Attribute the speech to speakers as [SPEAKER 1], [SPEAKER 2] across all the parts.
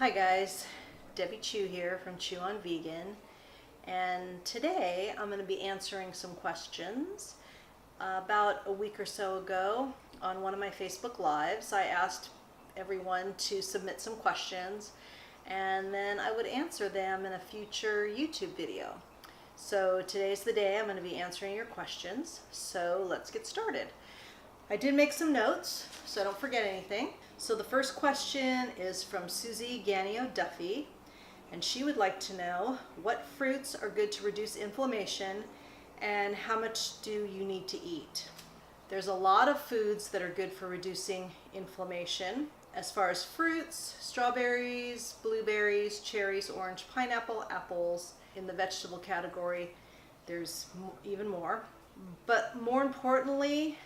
[SPEAKER 1] Hi guys, Debbie Chu here from Chew on Vegan, and today I'm going to be answering some questions. About a week or so ago on one of my Facebook Lives, I asked everyone to submit some questions and then I would answer them in a future YouTube video. So today's the day I'm going to be answering your questions, so let's get started. I did make some notes, so I don't forget anything. So the first question is from Susie Ganio Duffy, and she would like to know what fruits are good to reduce inflammation and how much do you need to eat? There's a lot of foods that are good for reducing inflammation. As far as fruits, strawberries, blueberries, cherries, orange, pineapple, apples. In the vegetable category, there's even more. But more importantly,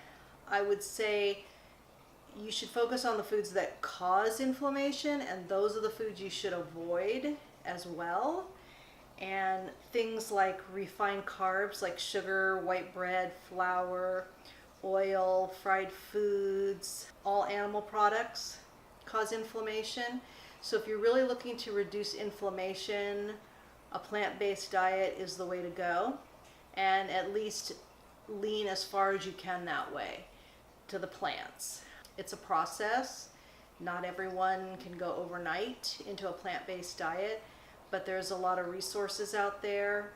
[SPEAKER 1] I would say you should focus on the foods that cause inflammation, and those are the foods you should avoid as well. And things like refined carbs like sugar, white bread, flour, oil, fried foods, all animal products cause inflammation. So if you're really looking to reduce inflammation, a plant-based diet is the way to go, and at least lean as far as you can that way to the plants. It's a process. Not everyone can go overnight into a plant-based diet, but there's a lot of resources out there.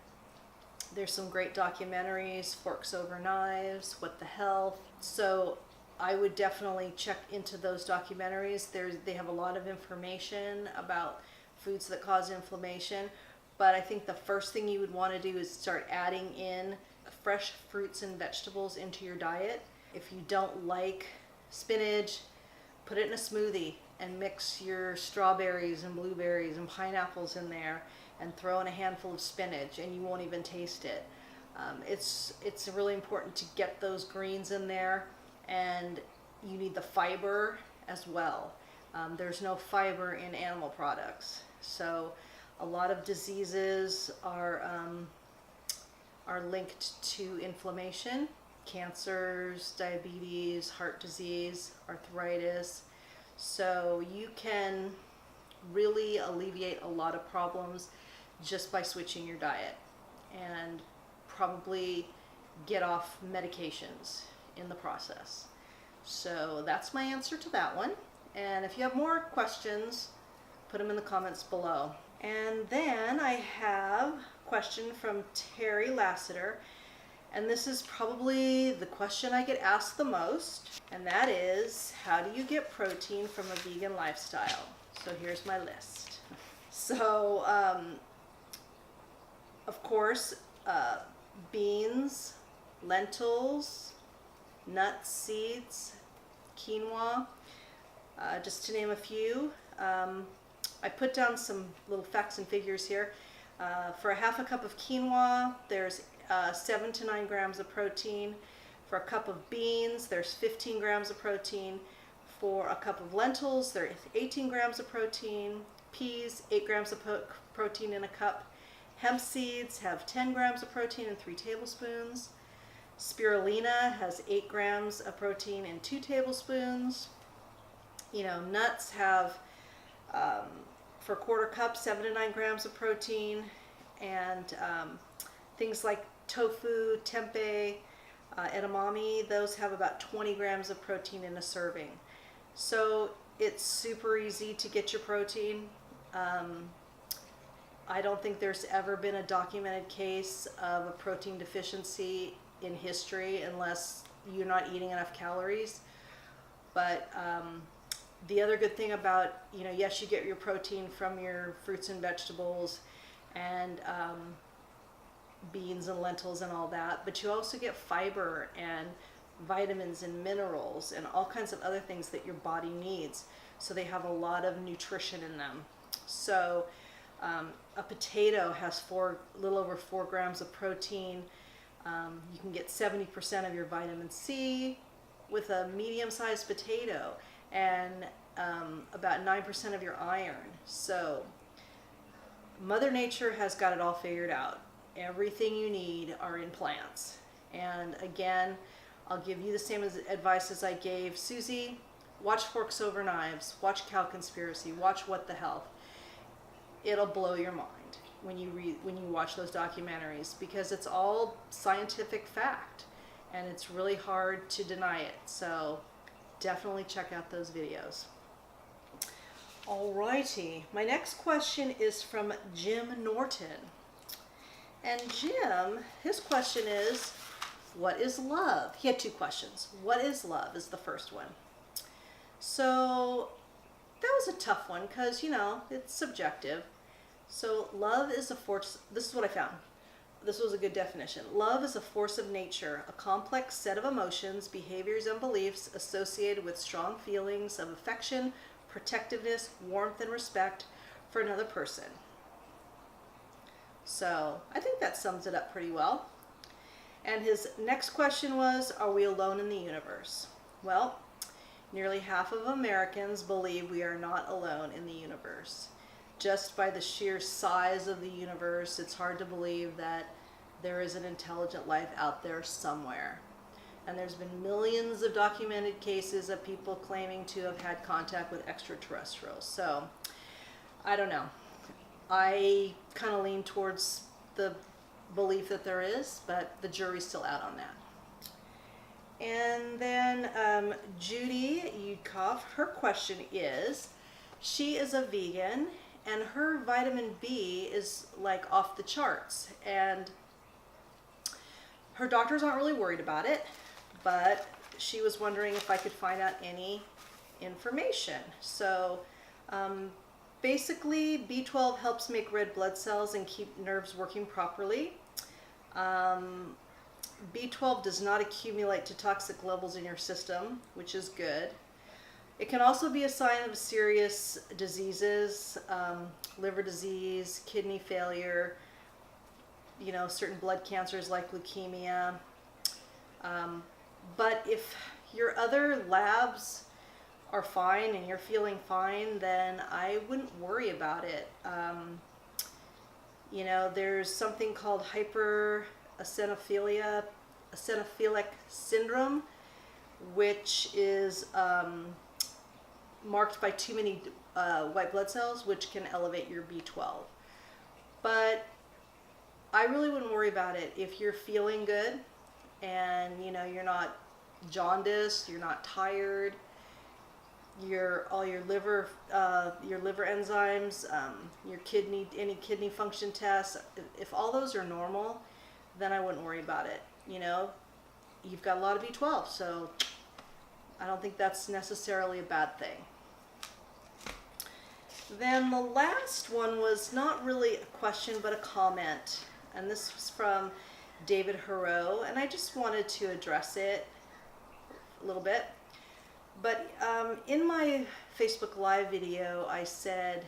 [SPEAKER 1] There's some great documentaries, Forks Over Knives, What the Health. So I would definitely check into those documentaries. They have a lot of information about foods that cause inflammation, but I think the first thing you would want to do is start adding in fresh fruits and vegetables into your diet. If you don't like spinach, put it in a smoothie and mix your strawberries and blueberries and pineapples in there and throw in a handful of spinach and you won't even taste it. It's really important to get those greens in there, and you need the fiber as well. There's no fiber in animal products, so a lot of diseases are linked to inflammation. Cancers, diabetes, heart disease, arthritis. So you can really alleviate a lot of problems just by switching your diet, and probably get off medications in the process. So that's my answer to that one. And if you have more questions, put them in the comments below. And then I have a question from Terry Lassiter. And this is probably the question I get asked the most, and that is, how do you get protein from a vegan lifestyle? So here's my list. So, of course, beans, lentils, nuts, seeds, quinoa, just to name a few. I put down some little facts and figures here. For a half a cup of quinoa, there's 7 to 9 grams of protein. For a cup of beans, there's 15 grams of protein. For a cup of lentils, there's 18 grams of protein. Peas, 8 grams of protein in a cup. Hemp seeds have 10 grams of protein in 3 tablespoons. Spirulina has 8 grams of protein in 2 tablespoons. Nuts have, for a quarter cup, 7 to 9 grams of protein. And things like tofu, tempeh, edamame, those have about 20 grams of protein in a serving. So it's super easy to get your protein. I don't think there's ever been a documented case of a protein deficiency in history unless you're not eating enough calories. But the other good thing about, yes, you get your protein from your fruits and vegetables and beans and lentils and all that, but you also get fiber and vitamins and minerals and all kinds of other things that your body needs. So they have a lot of nutrition in them. So a potato has a little over 4 grams of protein. You can get 70% of your vitamin C with a medium-sized potato, and about 9% of your iron. So Mother Nature has got it all figured out. Everything you need are in plants. And again, I'll give you the same advice as I gave Susie. Watch Forks Over Knives, watch Cowconspiracy, watch What the Health. it'll blow your mind when you watch those documentaries, because it's all scientific fact and it's really hard to deny it. So definitely check out those videos. Alrighty, my next question is from Jim Norton. And Jim, his question is, what is love? He had two questions. What is love is the first one. So that was a tough one because, it's subjective. So love is a force. This is what I found. This was a good definition. Love is a force of nature, a complex set of emotions, behaviors, and beliefs associated with strong feelings of affection, protectiveness, warmth, and respect for another person. So I think that sums it up pretty well. And his next question was, are we alone in the universe? Well, nearly half of Americans believe we are not alone in the universe. Just by the sheer size of the universe, it's hard to believe that there is an intelligent life out there somewhere. And there's been millions of documented cases of people claiming to have had contact with extraterrestrials. So, I don't know. I kind of lean towards the belief that there is, but the jury's still out on that. And then Judy Yudkov, her question is, she is a vegan and her vitamin B is like off the charts, and her doctors aren't really worried about it, but she was wondering if I could find out any information. So basically, B12 helps make red blood cells and keep nerves working properly. B12 does not accumulate to toxic levels in your system, which is good. It can also be a sign of serious diseases, liver disease, kidney failure, certain blood cancers like leukemia. But if your other labs are fine and you're feeling fine, then I wouldn't worry about it. There's something called hypereosinophilic syndrome, which is marked by too many white blood cells, which can elevate your B12. But I really wouldn't worry about it if you're feeling good and you're not jaundiced, you're not tired, all your liver enzymes, any kidney function tests, if all those are normal, then I wouldn't worry about it. You've got a lot of B12, so I don't think that's necessarily a bad thing. Then the last one was not really a question, but a comment. And this was from David Hero, and I just wanted to address it a little bit. But in my Facebook Live video, I said,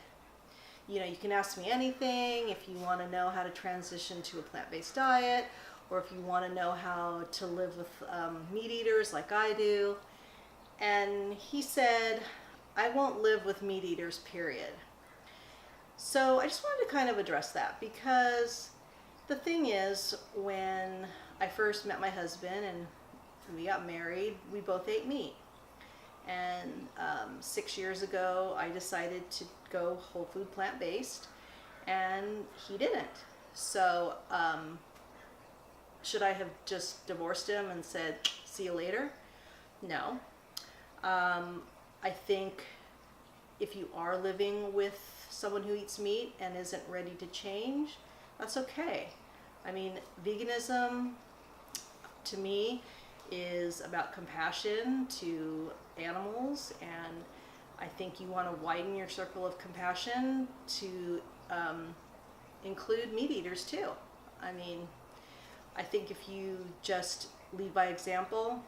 [SPEAKER 1] you can ask me anything if you want to know how to transition to a plant-based diet, or if you want to know how to live with meat eaters like I do. And he said, I won't live with meat eaters, period. So I just wanted to kind of address that, because the thing is, when I first met my husband and we got married, we both ate meat. And 6 years ago, I decided to go whole food plant-based, and he didn't. So should I have just divorced him and said, see you later? No. I think if you are living with someone who eats meat and isn't ready to change, that's okay. I mean, veganism, to me, is about compassion to animals, and I think you want to widen your circle of compassion to include meat eaters too. I mean, I think if you just lead by example,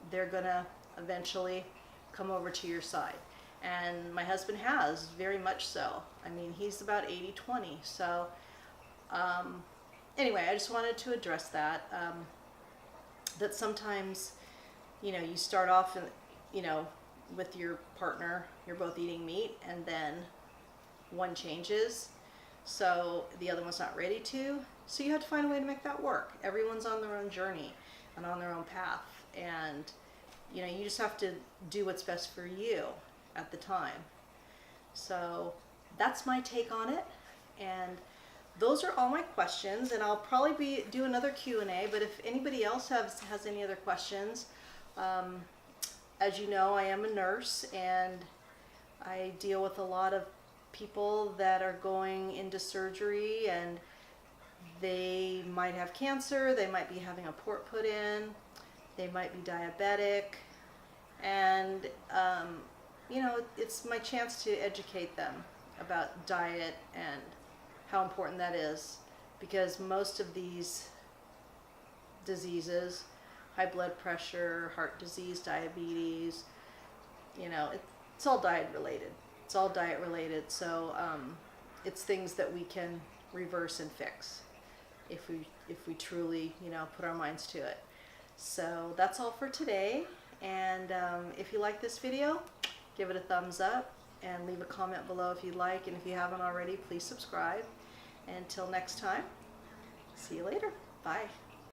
[SPEAKER 1] they're gonna eventually come over to your side. And my husband has, very much so. I mean, he's about 80-20. So anyway, I just wanted to address that. That sometimes, you start off with your partner, you're both eating meat, and then one changes, so the other one's not ready to. So you have to find a way to make that work. Everyone's on their own journey and on their own path, and you just have to do what's best for you at the time. So that's my take on it. And those are all my questions, and I'll probably do another Q&A, but if anybody else has any other questions, as you know, I am a nurse and I deal with a lot of people that are going into surgery, and they might have cancer, they might be having a port put in, they might be diabetic, and you know, it's my chance to educate them about diet and how important that is, because most of these diseases, high blood pressure, heart disease, diabetes, you know, it's all diet related. It's all diet related. So it's things that we can reverse and fix if we truly, you know, put our minds to it. So that's all for today. And if you like this video, give it a thumbs up and leave a comment below if you like. And if you haven't already, please subscribe. Until next time, see you later. Bye.